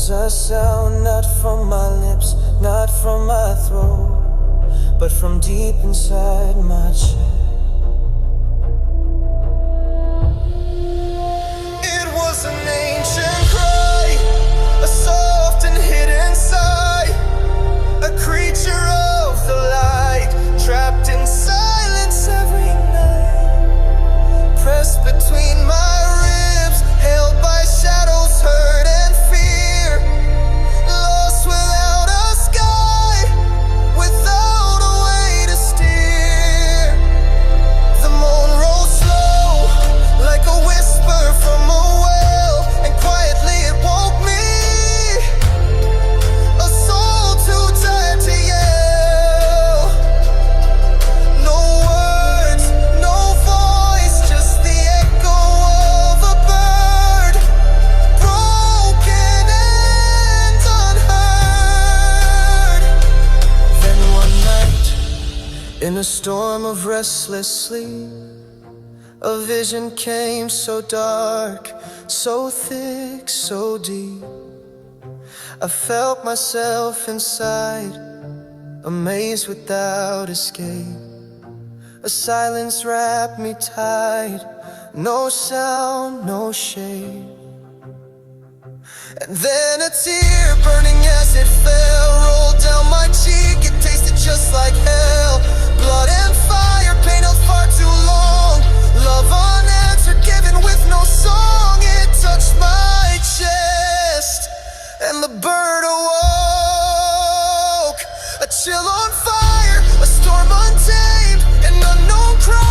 was a sound not from my lips, not from my throat, but from deep inside my chest. It was an ancient cry, a soft and hidden sigh, a creature of the light, trapped in silence every night, pressed between my ribs, held by shadows, hurt and fear, lost without a sky, without a way to steer. The moon rose slow, like a whisper from a well, and quietly it woke me, a soul too tired to yell. No words, no voice, just the echo of a bird, broken and unheard. Then one night, in a storm of restless sleep, a vision came so dark, so thick, so deep. I felt myself inside, a maze without escape. A silence wrapped me tight, no sound, no shade. And then a tear, burning as it fell, rolled down my cheek. It tasted just like hell. Blood and fire, pain held far too long. Love unanswered, given with no song. It touched my chest, and the bird awoke. A chill on fire, a storm untamed, an unknown cry.